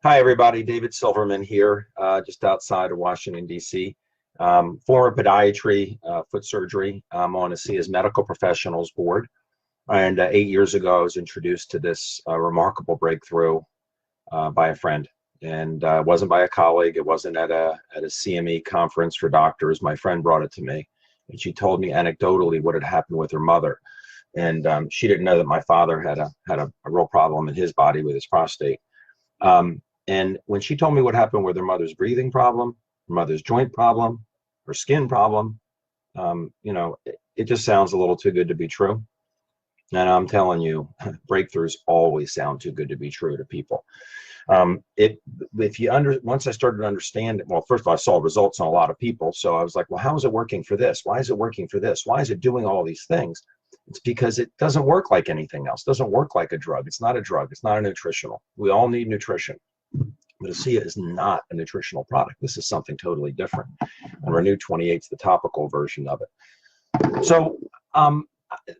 Hi, everybody. David Silverman here, just outside of Washington, D.C. Former podiatry, foot surgery. I'm on ASEA's medical professionals board. And 8 years ago, I was introduced to this remarkable breakthrough by a friend. And it wasn't by a colleague. It wasn't at a CME conference for doctors. My friend brought it to me. And she told me anecdotally what had happened with her mother. And she didn't know that my father had a real problem in his body with his prostate. And when she told me what happened with her mother's breathing problem, her mother's joint problem, her skin problem, it just sounds a little too good to be true. And I'm telling you, breakthroughs always sound too good to be true to people. Once I started to understand it, well, first of all, I saw results on a lot of people. So I was like, well, how is it working for this? Why is it working for this? Why is it doing all these things? It's because it doesn't work like anything else. It doesn't work like a drug. It's not a drug. It's not a nutritional. We all need nutrition. But ASEA is not a nutritional product. This is something totally different. And Renew 28 is the topical version of it. So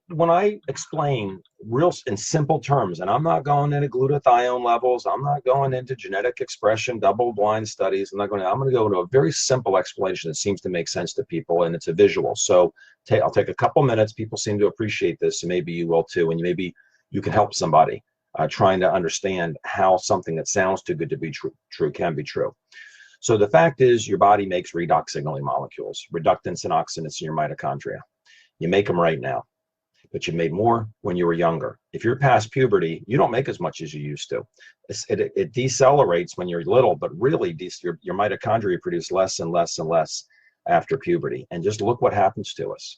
when I explain real in simple terms, and I'm not going into glutathione levels, I'm not going into genetic expression, double-blind studies, I'm going to go into a very simple explanation that seems to make sense to people, and it's a visual. So I'll take a couple minutes. People seem to appreciate this, so maybe you will too, and maybe you can help somebody trying to understand how something that sounds too good to be true can be true. So the fact is, your body makes redox signaling molecules, reductants and oxidants in your mitochondria. You make them right now, but you made more when you were younger. If you're past puberty, you don't make as much as you used to. It decelerates when you're little, but really your mitochondria produce less and less and less after puberty. And just look what happens to us,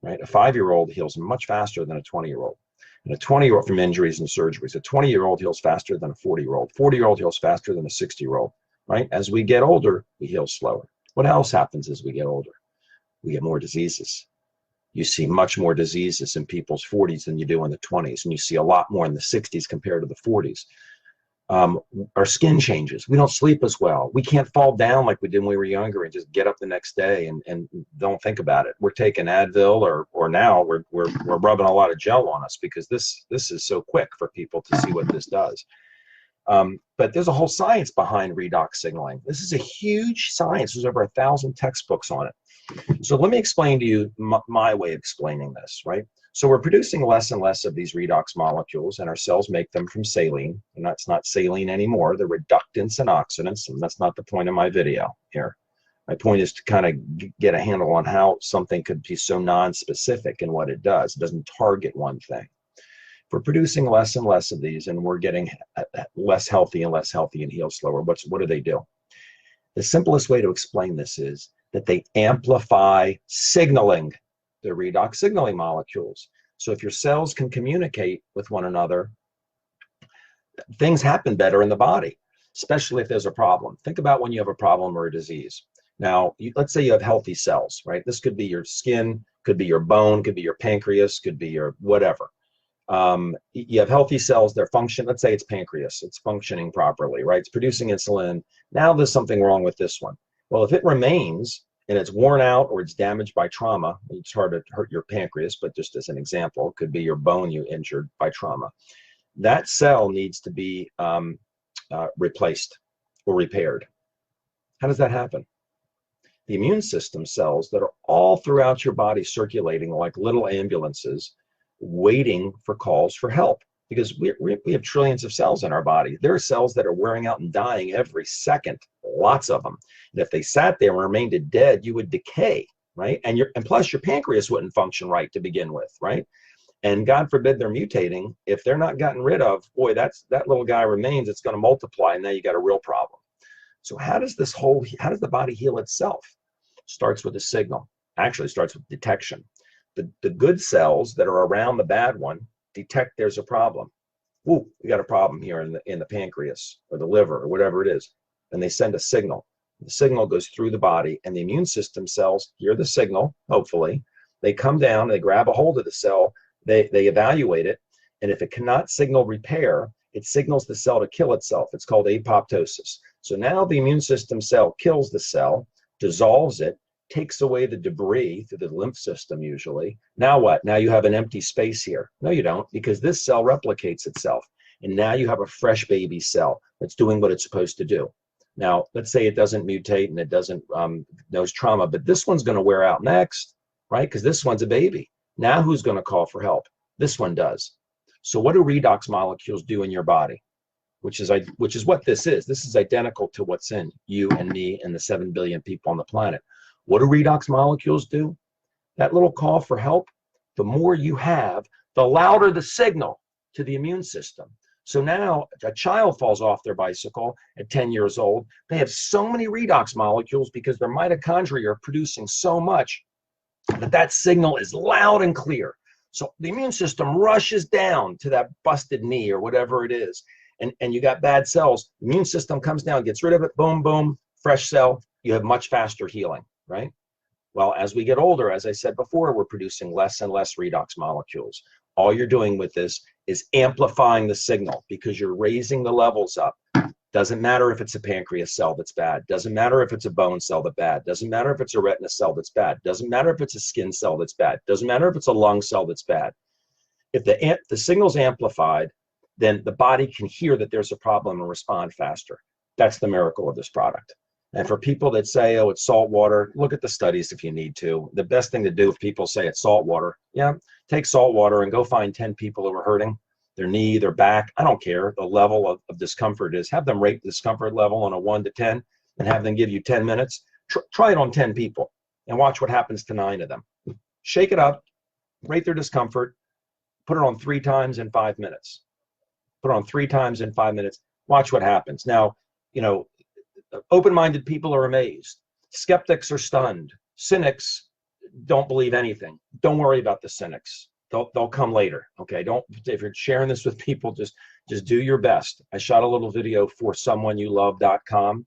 right? A 5-year-old heals much faster than a 20-year-old. And a 20-year-old from injuries and surgeries. A 20-year-old heals faster than a 40-year-old. 40-year-old heals faster than a 60-year-old, right? As we get older, we heal slower. What else happens as we get older? We get more diseases. You see much more diseases in people's 40s than you do in the 20s, and you see a lot more in the 60s compared to the 40s. Our skin changes. We don't sleep as well. We can't fall down like we did when we were younger and just get up the next day and don't think about it. We're taking Advil or now we're rubbing a lot of gel on us because this is so quick for people to see what this does. But there's a whole science behind redox signaling. This is a huge science. There's over 1,000 textbooks on it. So let me explain to you my way of explaining this, right? So we're producing less and less of these redox molecules, and our cells make them from saline, and that's not saline anymore. They're reductants and oxidants, and that's not the point of my video here. My point is to kind of get a handle on how something could be so non-specific in what it does. It doesn't target one thing. If we're producing less and less of these, and we're getting less healthy and heal slower, what do they do? The simplest way to explain this is that they amplify signaling. They're redox signaling molecules. So if your cells can communicate with one another, things happen better in the body, especially if there's a problem. Think about when you have a problem or a disease. Now, let's say you have healthy cells, right? This could be your skin, could be your bone, could be your pancreas, could be your whatever. You have healthy cells, they're let's say it's pancreas, it's functioning properly, right? It's producing insulin. Now there's something wrong with this one. Well, if it remains and it's worn out or it's damaged by trauma, it's hard to hurt your pancreas, but just as an example, it could be your bone you injured by trauma. That cell needs to be replaced or repaired. How does that happen? The immune system cells that are all throughout your body circulating like little ambulances waiting for calls for help, because we have trillions of cells in our body. There are cells that are wearing out and dying every second, lots of them. And if they sat there and remained dead, you would decay, right? And plus your pancreas wouldn't function right to begin with, right? And God forbid they're mutating. If they're not gotten rid of, boy, that little guy remains, it's going to multiply, and now you got a real problem. So how does the body heal itself? Starts with a signal. Actually, starts with detection. The good cells that are around the bad one detect there's a problem. Ooh, we got a problem here in the pancreas or the liver or whatever it is. And they send a signal. The signal goes through the body, and the immune system cells hear the signal, hopefully. They come down, they grab a hold of the cell, they evaluate it, and if it cannot signal repair, it signals the cell to kill itself. It's called apoptosis. So now the immune system cell kills the cell, dissolves it, takes away the debris through the lymph system usually. Now what? Now you have an empty space here. No, you don't, because this cell replicates itself. And now you have a fresh baby cell that's doing what it's supposed to do. Now, let's say it doesn't mutate and it doesn't knows trauma, but this one's going to wear out next, right? Because this one's a baby. Now who's going to call for help? This one does. So what do redox molecules do in your body? Which is what this is. This is identical to what's in you and me and the 7 billion people on the planet. What do redox molecules do? That little call for help, the more you have, the louder the signal to the immune system. So now a child falls off their bicycle at 10 years old. They have so many redox molecules because their mitochondria are producing so much that that signal is loud and clear. So the immune system rushes down to that busted knee or whatever it is. And you got bad cells. The immune system comes down, gets rid of it, boom, boom, fresh cell. You have much faster healing, right? Well, as we get older, as I said before, we're producing less and less redox molecules. All you're doing with this is amplifying the signal because you're raising the levels up. Doesn't matter if it's a pancreas cell that's bad. Doesn't matter if it's a bone cell that's bad. Doesn't matter if it's a retina cell that's bad. Doesn't matter if it's a skin cell that's bad. Doesn't matter if it's a lung cell that's bad. If the signal's amplified, then the body can hear that there's a problem and respond faster. That's the miracle of this product. And for people that say, oh, it's salt water, look at the studies if you need to. The best thing to do if people say it's salt water, yeah, take salt water and go find 10 people who are hurting, their knee, their back, I don't care, the level of discomfort is. Have them rate the discomfort level on a 1 to 10 and have them give you 10 minutes. Try it on 10 people and watch what happens to 9 of them. Shake it up, rate their discomfort, put it on 3 times in 5 minutes. Put it on 3 times in 5 minutes. Watch what happens. Now, you know, open-minded people are amazed. Skeptics are stunned. Cynics don't believe anything. Don't worry about the cynics. They'll come later. Okay. If you're sharing this with people, just do your best. I shot a little video for someoneyouLove.com,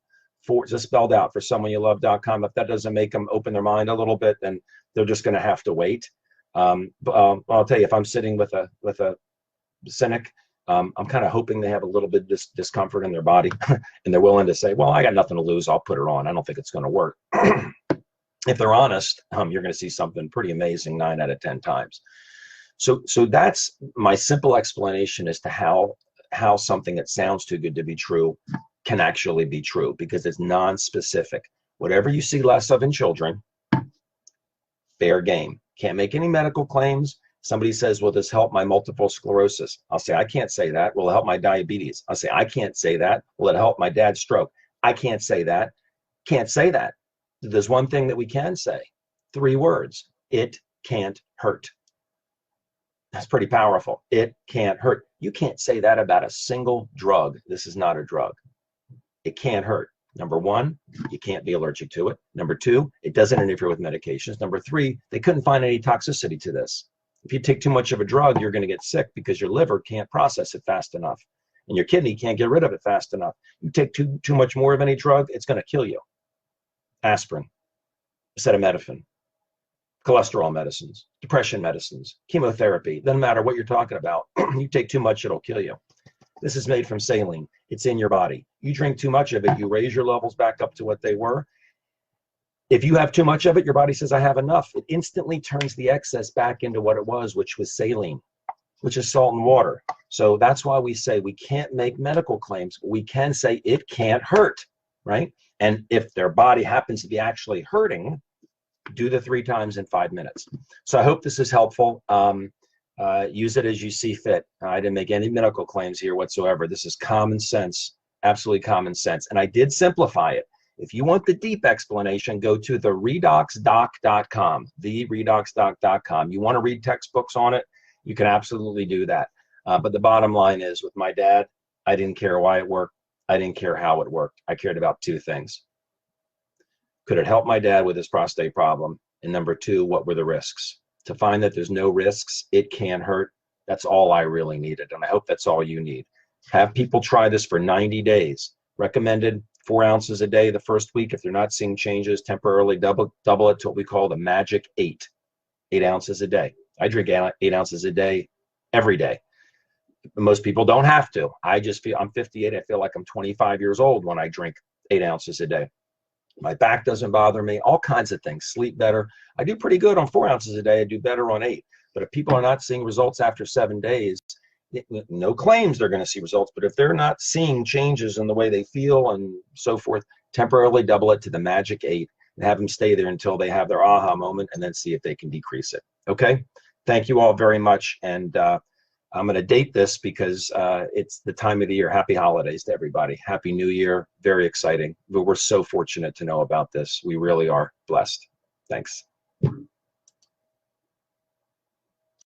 just spelled out for someoneyouLove.com. If that doesn't make them open their mind a little bit, then they're just going to have to wait. But I'll tell you, if I'm sitting with a cynic, I'm kind of hoping they have a little bit of discomfort in their body and they're willing to say, well, I got nothing to lose. I'll put it on. I don't think it's going to work. If they're honest, you're going to see something pretty amazing 9 out of 10 times. So that's my simple explanation as to how something that sounds too good to be true can actually be true, because it's non-specific. Whatever you see less of in children, fair game. Can't make any medical claims. Somebody says, will this help my multiple sclerosis? I'll say, I can't say that. Will it help my diabetes? I'll say, I can't say that. Will it help my dad's stroke? I can't say that. Can't say that. There's one thing that we can say. 3 words. It can't hurt. That's pretty powerful. It can't hurt. You can't say that about a single drug. This is not a drug. It can't hurt. Number 1, you can't be allergic to it. Number 2, it doesn't interfere with medications. Number 3, they couldn't find any toxicity to this. If you take too much of a drug, you're going to get sick because your liver can't process it fast enough. And your kidney can't get rid of it fast enough. You take too much more of any drug, it's going to kill you. Aspirin, acetaminophen, cholesterol medicines, depression medicines, chemotherapy, doesn't matter what you're talking about. You take too much, it'll kill you. This is made from saline. It's in your body. You drink too much of it, you raise your levels back up to what they were. If you have too much of it, your body says, I have enough. It instantly turns the excess back into what it was, which was saline, which is salt and water. So that's why we say we can't make medical claims, but we can say it can't hurt, right? And if their body happens to be actually hurting, do the 3 times in 5 minutes. So I hope this is helpful. Use it as you see fit. I didn't make any medical claims here whatsoever. This is common sense, absolutely common sense. And I did simplify it. If you want the deep explanation, go to the redoxdoc.com, theredoxdoc.com. You want to read textbooks on it, you can absolutely do that. But the bottom line is, with my dad, I didn't care why it worked. I didn't care how it worked. I cared about 2 things. Could it help my dad with his prostate problem? And number 2, what were the risks? To find that there's no risks, it can hurt. That's all I really needed. And I hope that's all you need. Have people try this for 90 days. Recommended 4 ounces a day the first week. If they're not seeing changes, temporarily double it to what we call the magic 8. 8 ounces a day. I drink 8 ounces a day every day. Most people don't have to. I just feel, I'm 58. I feel like I'm 25 years old when I drink 8 ounces a day. My back doesn't bother me, all kinds of things. Sleep better. I do pretty good on 4 ounces a day. I do better on 8. But if people are not seeing results after 7 days, no claims they're going to see results, but if they're not seeing changes in the way they feel and so forth, temporarily double it to the magic 8 and have them stay there until they have their aha moment, and then see if they can decrease it. Okay, thank you all very much. And I'm going to date this because it's the time of the year. Happy holidays to everybody. Happy New Year. Very exciting. But we're so fortunate to know about this. We really are blessed. Thanks.